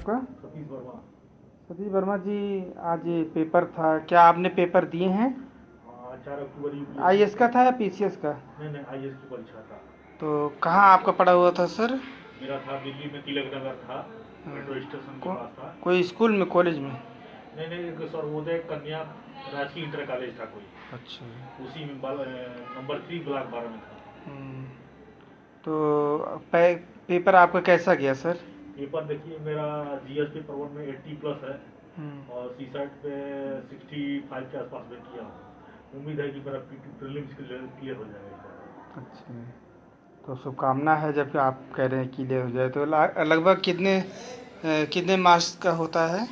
आपका? सतीश वर्मा। सतीश वर्मा जी, आज ये पेपर था, क्या आपने पेपर दिए हैं? हाँ, 4 अक्टूबर आईएएस का यूपीएससी। था या पीसीएस का? नहीं नहीं, आईएएस की परीक्षा था। तो कहाँ आपका पड़ा हुआ था सर? मेरा था दिल्ली में, तिलक नगर था, मेट्रो हाँ, स्टेशन के को, पास था। कोई स्कूल में, कॉलेज में? नहीं नहीं, एक सर्वोदय कन्या राजकीय इंटर कॉलेज था कोई, अच्छा। उसी में नंबर 3 ब्लॉक 12 में था। हम्म, तो पेपर आपका कैसा गया सर? पेपर देखिए, मेरा जीएस पेपर 1 में 80 प्लस है, हम्म, और सी सेट पे 65 के आसपास में किया हूँ। उम्मीद है कि मेरा प्रीलिम्स क्लियर हो जाएगा इस बार। अच्छा। तो शुभकामना है, जबकि आप कह रहे हैं क्लियर हो जाए तो लगभग कितने मार्क्स का होता है?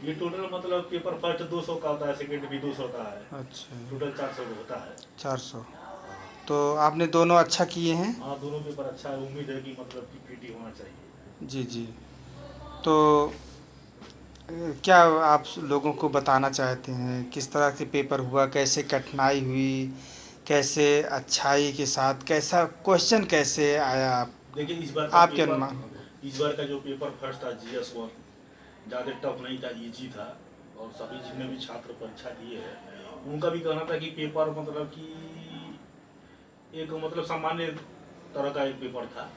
ये टोटल मतलब पेपर फर्स्ट 200 का होता है, सेकंड भी 200 का है, अच्छा, टोटल 400 का होता है। 400। हाँ। तो आपने दोनों अच्छा किए हैं? हाँ, दोनों पेपर अच्छा है, उम्मीद है कि मतलब कि पीटी होना चाहिए। जी जी। तो क्या आप लोगों को बताना चाहते हैं, किस तरह से पेपर हुआ, कैसे कठिनाई हुई, कैसे अच्छाई के साथ, कैसा क्वेश्चन कैसे आया देखिए, आपके अनुमान? इस बार का जो पेपर फर्स्ट था जीएस 1, ज़्यादा टफ नहीं था, इजी था। और सभी जितने भी छात्र परीक्षा दिए हैं, उनका भी कहना था कि पेपर मतलब कि एक मतलब सामान्य तरह का एक पेपर था।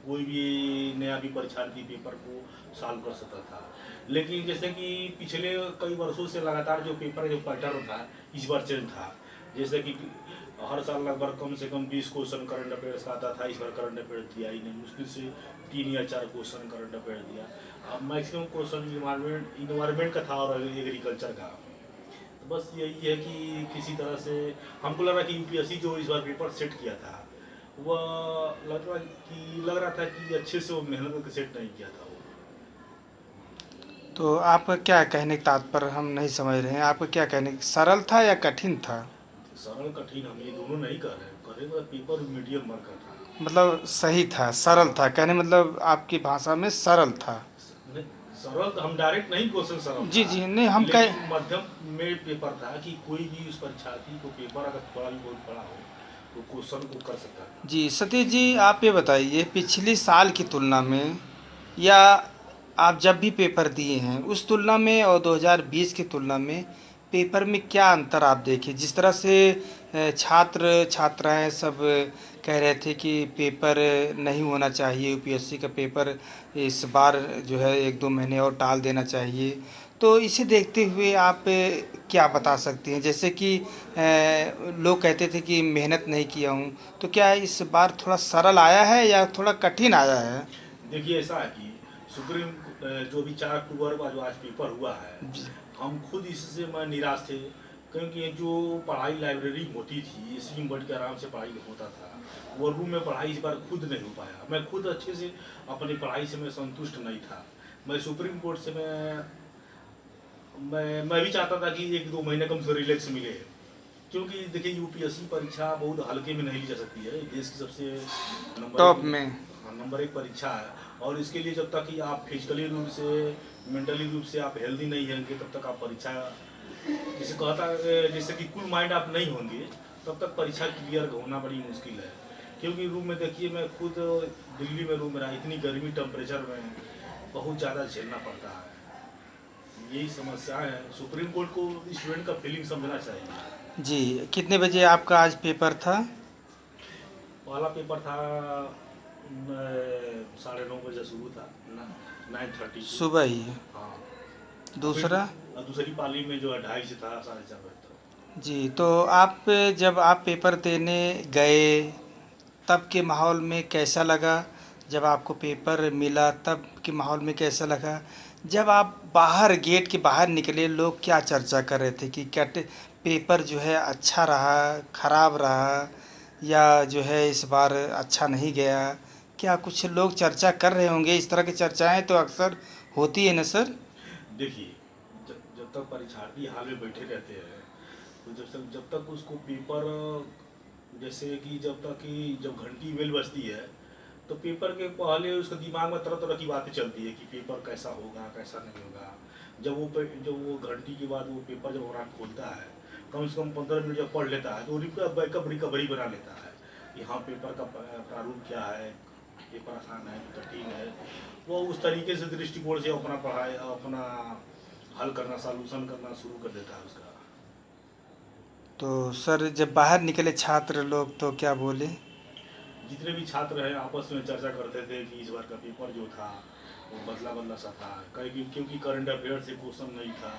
कोई भी नया भी परीक्षार्थी पेपर को सॉल्व कर सकता था। लेकिन जैसे कि पिछले कई वर्षों से लगातार जो पेपर जो पैटर्न था, इस बार चेंज था। जैसे कि हर साल लगभग कम से कम 20 क्वेश्चन करंट अफेयर्स का आता था, इस बार करंट अफेयर्स दिया ही नहीं, मुश्किल से 3 या 4 क्वेश्चन करंट अफेयर दिया। अब मैक्सिमम क्वेश्चन इन्वायरमेंट का था और एग्रीकल्चर का। तो बस यही है कि किसी तरह से हमको लग रहा कि यूपीएससी जो इस बार पेपर सेट किया था, वह लग रहा था कि अच्छे से वो मेहनत करके सेट नहीं किया था वो। तो आपका क्या कहने का तात्पर्य हम नहीं समझ रहे हैं, आपका क्या कहने, सरल था या कठिन था? सरल कठिन हम ये दोनों नहीं कर रहे हैं, कह रहे हैं पेपर मीडियम वर्ग का था। मतलब सही था, सरल हाँ। था, कहने मतलब आपकी भाषा में सरल था। नहीं, सरल तो हम डायरेक्ट नहीं, क्वेश्चन सरल जी था। जी, नहीं हम कह। लेकिन मध्यम में पेपर था कि कोई भी उस परीक्षार्थी को पेपर अगर थोड़ा भी बहुत पढ़ा हो तो क्वेश्चन को कर सकता था। जी सतीश जी, आप ये बताइए, पिछले साल की तुलना में, या आप जब भी पेपर दिए हैं उस तुलना में, और 2020 की तुलना में पेपर में क्या अंतर आप देखें? जिस तरह से छात्र छात्राएं सब कह रहे थे कि पेपर नहीं होना चाहिए, यूपीएससी का पेपर इस बार जो है 1-2 महीने और टाल देना चाहिए। तो इसे देखते हुए आप क्या बता सकते हैं? जैसे कि लोग कहते थे कि मेहनत नहीं किया हूँ, तो क्या इस बार थोड़ा सरल आया है या थोड़ा कठिन आया है? देखिए, ऐसा है कि जो भी 4 अक्टूबर का जो आज पेपर हुआ है, जी हम खुद इससे मैं निराश थे। क्योंकि ये जो पढ़ाई लाइब्रेरी में होती थी, इसी में बैठ के आराम से पढ़ाई होता था, वो रूम में पढ़ाई इस बार खुद नहीं हो पाया। मैं खुद अच्छे से अपनी पढ़ाई से मैं संतुष्ट नहीं था। मैं सुप्रीम कोर्ट से मैं भी चाहता था कि 1-2 महीने कम से रिलैक्स मिले। क्योंकि देखिए, यूपीएससी परीक्षा बहुत हल्के में नहीं ली जा सकती है, देश की सबसे नंबर एक। टॉप में। हाँ, नंबर एक परीक्षा है, और इसके लिए जब तक कि आप फिजिकली रूप से, मेंटली रूप से आप हेल्दी नहीं होंगे, तब तक आप परीक्षा, जैसे कि कूल माइंड आप नहीं होंगे, तब तक परीक्षा क्लियर होना बड़ी मुश्किल है। क्योंकि रूम में देखिए, मैं खुद दिल्ली में रूम में रहा, इतनी गर्मी टेम्परेचर में बहुत ज़्यादा झेलना पड़ता है। यही समस्या है, सुप्रीम कोर्ट को स्टूडेंट का फीलिंग समझना चाहिए। जी, कितने बजे आपका आज पेपर था? पहला पेपर था 9:30 बजे शुरू था ना, 9:30 को। सुबह ही? हाँ। और फिर दूसरा? दूसरी पाली में जो है 2:30 से था 4:30 बजे तक। जी, तो आप जब आप पेपर देने गए तब के माहौल में कैसा लगा? जब आपको पेपर मिला तब के माहौल में कैसा लगा? जब आप बाहर, गेट के बाहर निकले, लोग क्या चर्चा कर रहे थे कि क्या पेपर जो है अच्छा रहा, खराब रहा, या जो है इस बार अच्छा नहीं गया? क्या कुछ लोग चर्चा कर रहे होंगे? इस तरह की चर्चाएं तो अक्सर होती है ना सर? देखिए, जब तक परीक्षार्थी हाल में बैठे रहते हैं, तो जब तक उसको पेपर, जैसे कि जब घंटी बेल बजती है, तो पेपर के पहले उसके दिमाग में तरह तरह की बातें चलती है कि पेपर कैसा होगा, कैसा नहीं होगा। जब वो घंटी के बाद वो पेपर जब वहाँ खोलता है, कम से कम 15 मिनट जब पढ़ लेता है, तो बैकअप रिकवरी बना लेता है कि हाँ, पेपर का प्रारूप क्या है, पेपर आसान है कठिन है, वो उस तरीके से दृष्टिकोण से अपना पढ़ाई अपना हल करना सॉल्यूशन करना शुरू कर देता है उसका। तो सर जब बाहर निकले छात्र लोग तो क्या बोले? जितने भी छात्र हैं आपस में चर्चा करते थे कि इस बार का पेपर जो था वो बदला बदला सा था, क्योंकि करंट अफेयर से क्वेश्चन नहीं था,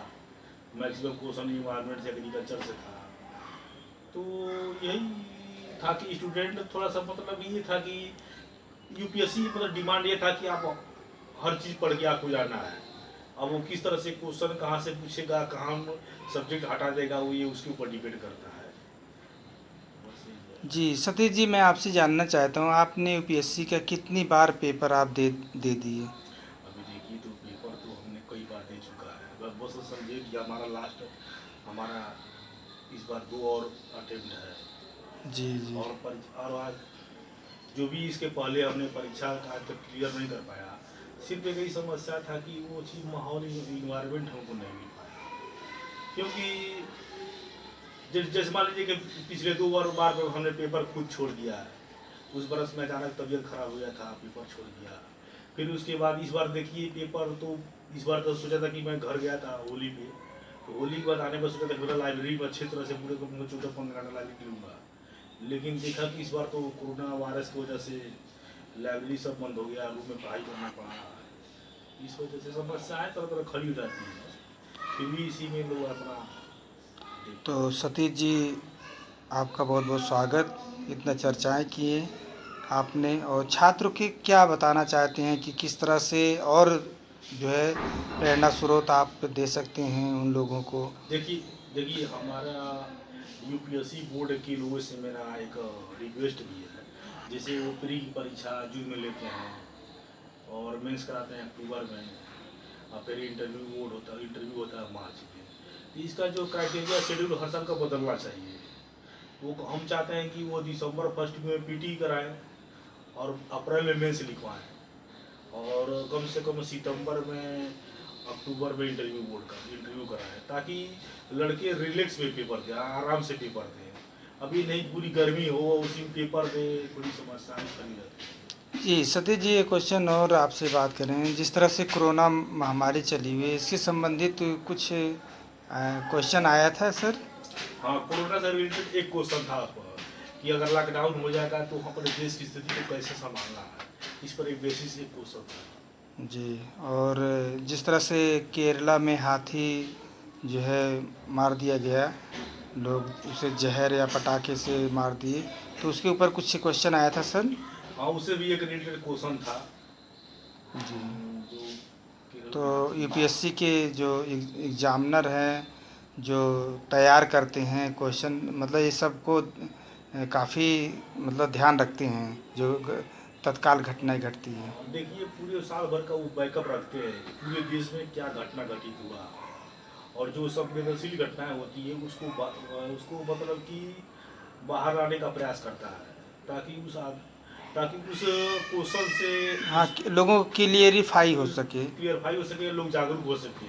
मैक्सिमम क्वेश्चन इन्वायरमेंट से एग्रीकल्चर से था। तो यही था कि स्टूडेंट थोड़ा सा मतलब ये था कि यूपीएससी मतलब डिमांड ये था कि आप हर चीज़ पढ़ के आपको जानना है। अब वो किस तरह से क्वेश्चन कहाँ से पूछेगा, कहाँ सब्जेक्ट हटा देगा, वो ये उसके ऊपर डिपेंड करता है। बस यही है। जी सतीश जी, मैं आपसे जानना चाहता हूँ आपने यूपीएससी का कितनी बार पेपर आप दे दिए? अभी देखिए तो पेपर तो हमने कई बार दे चुका है, बस बस समझिए कि हमारा लास्ट हमारा इस बार 2 और अटेम्प्ट है। जी जी। और आज जो भी इसके पहले हमने परीक्षा आज तक क्लियर नहीं कर पाया, सिर्फ एक ही समस्या था कि वो चीज़ माहौल इन्वायरमेंट हमको नहीं मिल पाया। क्योंकि जैसे मान लीजिए कि पिछले 2 बार हमने पेपर खुद छोड़ दिया है। उस बरस में अचानक तबीयत खराब हो गया था, पेपर छोड़ दिया। फिर उसके बाद इस बार देखिए पेपर तो इस बार तो सोचा था कि मैं घर गया था होली पे, तो होली के बाद आने पर सोचा था पूरा लाइब्रेरी में अच्छी तरह से पूरे को 14-15 घंटा लाइब्रेरी लूँगा। लेकिन देखा कि इस बार तो कोरोना वायरस की वजह से लाइब्रेरी सब बंद हो गया, रूम में पढ़ाई करना पड़ा। इस वजह से समस्याएं तरह तरह खड़ी हो जाती हैं, फिर भी इसी में लोग अपना देखते तो हैं। सतीश जी, आपका बहुत बहुत स्वागत। इतना चर्चाएं किए आपने, और छात्रों के क्या बताना चाहते हैं कि किस तरह से और जो है प्रेरणा स्रोत आप दे सकते हैं उन लोगों को? देखिए देखिए हमारा यूपीएससी बोर्ड के लोगों से मेरा एक रिक्वेस्ट भी है। जैसे वो प्री की परीक्षा जून में लेते हैं और मेंस कराते हैं अक्टूबर में, और फिर इंटरव्यू होता है मार्च में। तो इसका जो क्राइटेरिया शेड्यूल हर साल का बदलना चाहिए। वो हम चाहते हैं कि वो दिसंबर फर्स्ट में पीटी कराएं और अप्रैल में मेंस लिखवाएं, और कम से कम सितंबर में अक्टूबर में इंटरव्यू कराएं, ताकि लड़के रिलैक्स में पेपर दें, आराम से पेपर दें। अभी नहीं पूरी गर्मी हो उसी में पेपर दें, बड़ी समस्याएं खड़ी रहती हैं। जी सतीश जी, एक क्वेश्चन और आपसे बात करें। जिस तरह से कोरोना महामारी चली हुई है, इससे संबंधित कुछ क्वेश्चन आया था सर? हाँ, कोरोना से रिलेटेड एक क्वेश्चन था कि अगर लॉकडाउन हो जाएगा तो अपने देश की स्थिति को कैसे संभालना है, इस पर एक बेसिस एक क्वेश्चन था। जी। और जिस तरह से केरला में हाथी जो है मार दिया गया, लोग उसे जहर या पटाखे से मार दिए, तो उसके ऊपर कुछ क्वेश्चन आया था सर? हाँ, उससे भी एक रिलेटेड क्वेश्चन था। जी। जो केरल तो में हाथी यूपीएससी के जो एग्जामिनर हैं, जो तैयार करते हैं क्वेश्चन, मतलब ये सब को काफ़ी मतलब ध्यान रखते हैं जो तत्काल घटनाएं घटती हैं। देखिए पूरे साल भर का वो बैकअप रखते हैं कि पूरे देश में क्या घटना घटित हुआ, और जो संवेदनशील घटनाएं होती है उसको मतलब कि बाहर लाने का प्रयास करता है, ताकि ताकि उस क्वेश्चन से हाँ, उस लोगों को क्लियरिफाई हो सके। क्लियरफाई हो सके, लोग जागरूक हो सके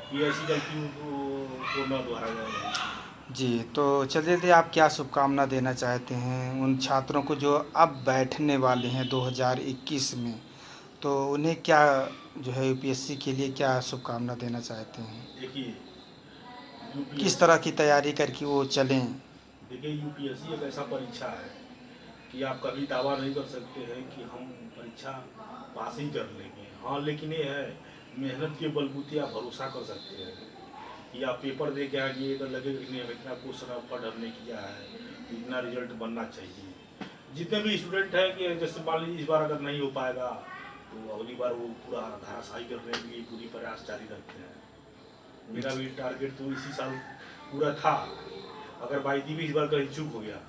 कि ऐसी गलती को न दोहराया जाए भविष्य में। जी, तो चलिए थे, आप क्या शुभकामना देना चाहते हैं उन छात्रों को जो अब बैठने वाले हैं 2021 में? तो उन्हें क्या जो है यूपीएससी के लिए क्या शुभकामना देना चाहते हैं? देखिए किस यूपीएससी तरह की तैयारी करके वो चलें? देखिए यूपीएससी एक ऐसा परीक्षा है कि आप कभी दावा नहीं कर सकते हैं कि हम परीक्षा पास ही कर लेंगे। हाँ, लेकिन ये है मेहनत के बलबूते आप भरोसा कर सकते हैं कि आप पेपर दे के आगे अगर लगेगा कि नहीं हम इतना क्वेश्चन पढ़ हमने किया है तो इतना रिजल्ट बनना चाहिए। जितने भी स्टूडेंट हैं कि जैसे मान लीजिए इस बार अगर नहीं हो पाएगा तो अगली बार वो पूरा धराशायी करने के लिए पूरी प्रयास जारी रखते हैं। मेरा भी टारगेट तो इसी साल पूरा था। अगर बाई दी भी इस बार कहीं चूक हो गया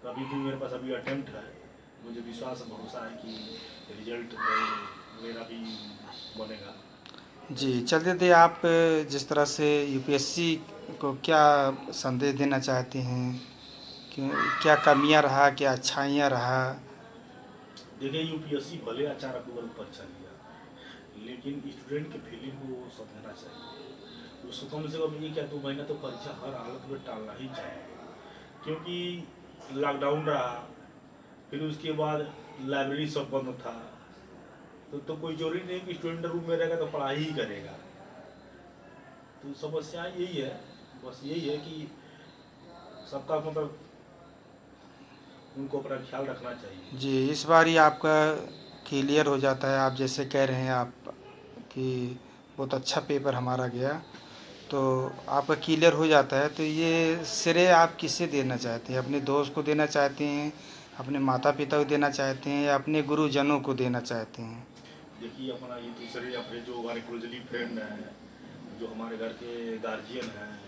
तो अभी भी मेरे पास अभी अटेम्प्ट है। मुझे विश्वास और भरोसा है कि रिजल्ट मेरा भी बनेगा। जी, चलिए थे, आप जिस तरह से यूपीएससी को क्या संदेश देना चाहते हैं? क्यों, क्या कमियां रहा, क्या अच्छाइयां रहा? देखिए यूपीएससी भले अच्छा अक्टूबर में परीक्षा लिया, लेकिन स्टूडेंट के फीलिंग को समझना चाहिए। उसको कम से कम 1 या 2 महीना तो परीक्षा हर हालत में टालना ही चाहिए, क्योंकि लॉकडाउन रहा, फिर उसके बाद लाइब्रेरी सब बंद था, तो कोई जरूरी नहीं कि स्टूडेंट रूम में रहेगा तो पढ़ाई ही करेगा। तो समस्या यही है, बस यही है कि सबका मतलब उनको अपना ख्याल रखना चाहिए। जी, इस बार ही आपका क्लियर हो जाता है। आप जैसे कह रहे हैं आप कि बहुत अच्छा पेपर हमारा गया, तो आपका क्लियर हो जाता है, तो ये श्रेय आप किसे देना चाहते हैं? अपने दोस्त को देना चाहते हैं, अपने माता पिता को देना चाहते हैं, या अपने गुरुजनों को देना चाहते हैं? देखिए अपना ये दूसरे अपने जो हमारे क्लोजली फ्रेंड हैं, जो हमारे घर के गार्जियन हैं,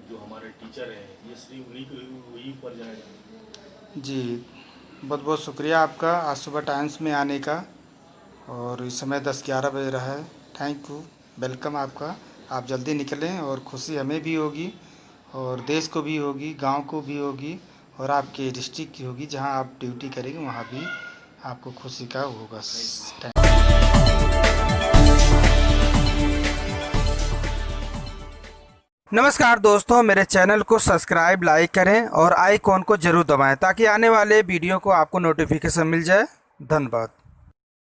जो हमारे टीचर हैं, ये सिर्फ उन्हीं को वही पर जाएगा। जी, बहुत बहुत शुक्रिया आपका आज सुबह टाइम्स में आने का। और इस समय 10-11 बज रहा है। थैंक यू, वेलकम आपका। आप जल्दी निकलें, और खुशी हमें भी होगी और देश को भी होगी, गांव को भी होगी, और आपके डिस्ट्रिक्ट की होगी। जहां आप ड्यूटी करेंगे वहां भी आपको खुशी का होगा। नमस्कार दोस्तों, मेरे चैनल को सब्सक्राइब, लाइक करें और आइकॉन को ज़रूर दबाएं ताकि आने वाले वीडियो को आपको नोटिफिकेशन मिल जाए। धन्यवाद।